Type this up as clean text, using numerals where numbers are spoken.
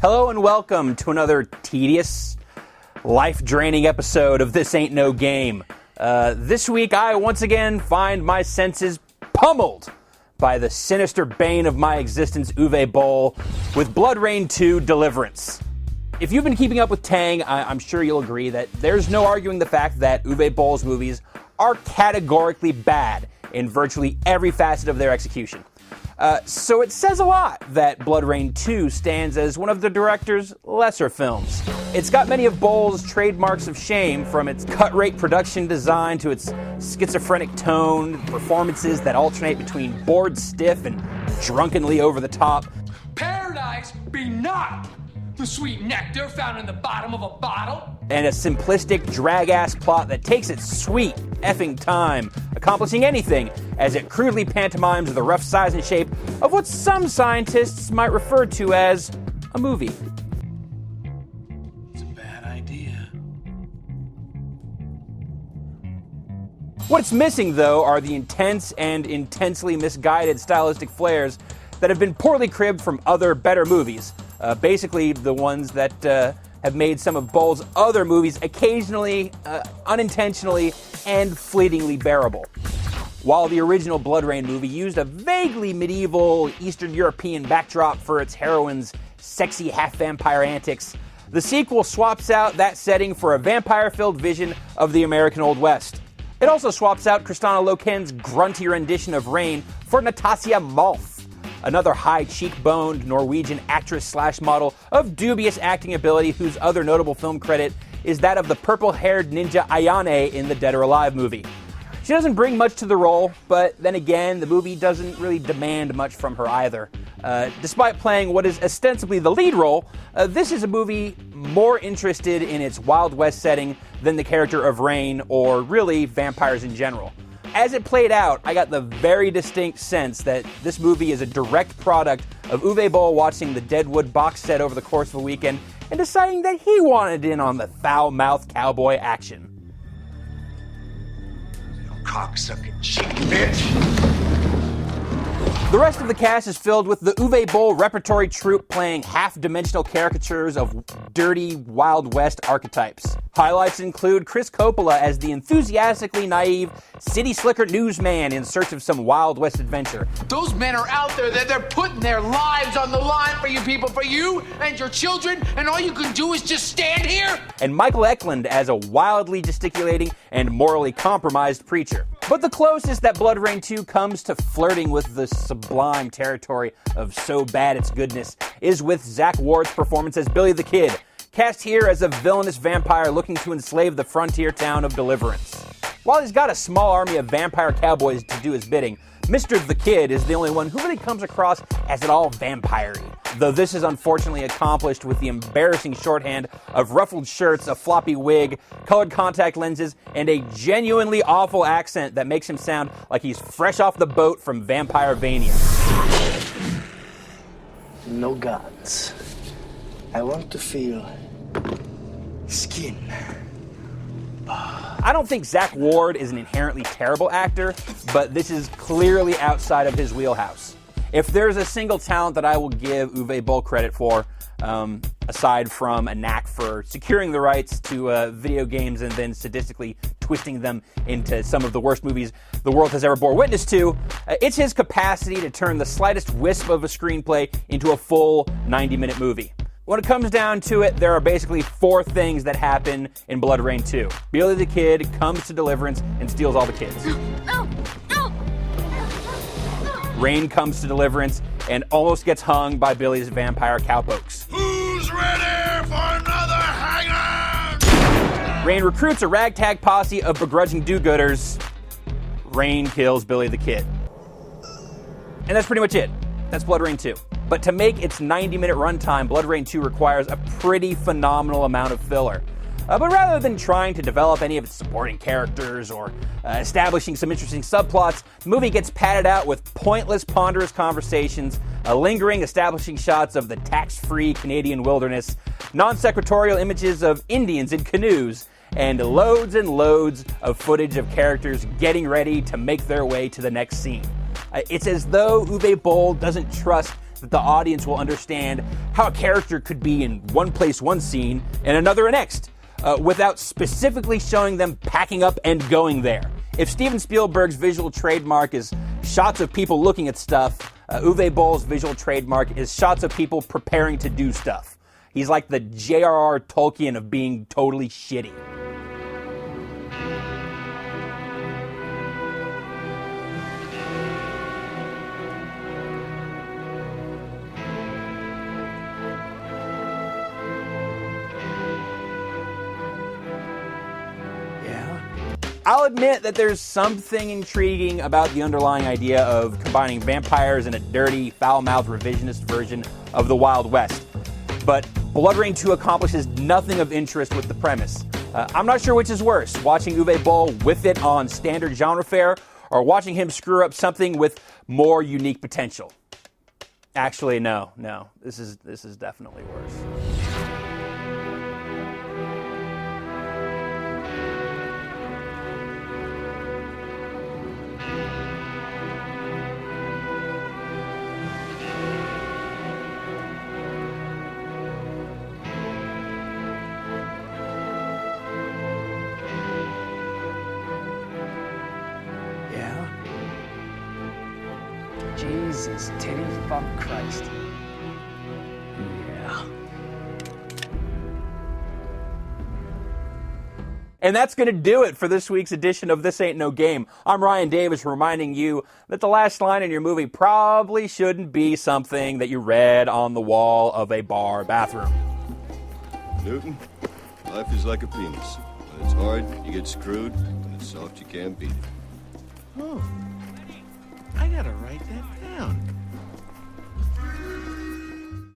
Hello and welcome to another tedious, life-draining episode of This Ain't No Game. This week I once again find my senses pummeled by the sinister bane of my existence, Uwe Boll, with BloodRayne 2 Deliverance. If you've been keeping up with TANG, I'm sure you'll agree that there's no arguing the fact that Uwe Boll's movies are categorically bad in virtually every facet of their execution. So it says a lot that BloodRayne 2 stands as one of the director's lesser films. It's got many of Boll's trademarks of shame, from its cut-rate production design to its schizophrenic tone, performances that alternate between bored stiff and drunkenly over the top. Paradise be not the sweet nectar found in the bottom of a bottle. And a simplistic, drag-ass plot that takes its sweet effing time, accomplishing anything as it crudely pantomimes the rough size and shape of what some scientists might refer to as a movie. It's a bad idea. What it's missing, though, are the intense and intensely misguided stylistic flares that have been poorly cribbed from other, better movies. Basically, the ones that have made some of Boll's other movies occasionally, unintentionally, and fleetingly bearable. While the original BloodRayne movie used a vaguely medieval Eastern European backdrop for its heroine's sexy half-vampire antics, the sequel swaps out that setting for a vampire-filled vision of the American Old West. It also swaps out Kristanna Loken's grunty rendition of Rain for Natasja Malf, another high-cheekboned Norwegian actress/model of dubious acting ability whose other notable film credit is that of the purple-haired ninja Ayane in the Dead or Alive movie. She doesn't bring much to the role, but then again, the movie doesn't really demand much from her either. Despite playing what is ostensibly the lead role, this is a movie more interested in its Wild West setting than the character of Rain, or really vampires in general. As it played out, I got the very distinct sense that this movie is a direct product of Uwe Boll watching the Deadwood box set over the course of a weekend and deciding that he wanted in on the foul-mouthed cowboy action. Cocksucking cheap bitch. The rest of the cast is filled with the Uwe Boll repertory troupe playing half-dimensional caricatures of dirty Wild West archetypes. Highlights include Chris Coppola as the enthusiastically naive city slicker newsman in search of some Wild West adventure. Those men are out there, they're putting their lives on the line for you people, for you and your children, and all you can do is just stand here? And Michael Eklund as a wildly gesticulating and morally compromised preacher. But the closest that BloodRayne 2 comes to flirting with the sublime territory of so bad it's goodness is with Zach Ward's performance as Billy the Kid, cast here as a villainous vampire looking to enslave the frontier town of Deliverance. While he's got a small army of vampire cowboys to do his bidding, Mr. the Kid is the only one who really comes across as at all vampire-y. Though this is unfortunately accomplished with the embarrassing shorthand of ruffled shirts, a floppy wig, colored contact lenses, and a genuinely awful accent that makes him sound like he's fresh off the boat from Vampirevania. No gods. I want to feel skin. I don't think Zach Ward is an inherently terrible actor, but this is clearly outside of his wheelhouse. If there's a single talent that I will give Uwe Boll credit for, aside from a knack for securing the rights to video games and then sadistically twisting them into some of the worst movies the world has ever bore witness to, it's his capacity to turn the slightest wisp of a screenplay into a full 90-minute movie. When it comes down to it, there are basically four things that happen in BloodRayne 2. Billy the Kid comes to Deliverance and steals all the kids. No! No! Rain comes to Deliverance and almost gets hung by Billy's vampire cowpokes. Who's ready for another hang-on? Rain recruits a ragtag posse of begrudging do-gooders. Rain kills Billy the Kid. And that's pretty much it. That's BloodRayne 2. But to make its 90-minute runtime, BloodRayne 2 requires a pretty phenomenal amount of filler. But rather than trying to develop any of its supporting characters or establishing some interesting subplots, the movie gets padded out with pointless, ponderous conversations, lingering establishing shots of the tax-free Canadian wilderness, non-sequitorial images of Indians in canoes, and loads of footage of characters getting ready to make their way to the next scene. It's as though Uwe Boll doesn't trust that the audience will understand how a character could be in one place one scene and another next, without specifically showing them packing up and going there. If Steven Spielberg's visual trademark is shots of people looking at stuff, Uwe Boll's visual trademark is shots of people preparing to do stuff. He's like the J.R.R. Tolkien of being totally shitty. I'll admit that there's something intriguing about the underlying idea of combining vampires and a dirty, foul-mouthed revisionist version of the Wild West. But BloodRayne 2 accomplishes nothing of interest with the premise. I'm not sure which is worse, watching Uwe Boll whiff it on standard genre fare, or watching him screw up something with more unique potential. Actually, no. This is definitely worse. Jesus, titty fuck Christ. Yeah. And that's going to do it for this week's edition of This Ain't No Game. I'm Ryan Davis, reminding you that the last line in your movie probably shouldn't be something that you read on the wall of a bar bathroom. Newton, life is like a penis. When it's hard, you get screwed. When it's soft, you can't beat it. Oh, I gotta write that down.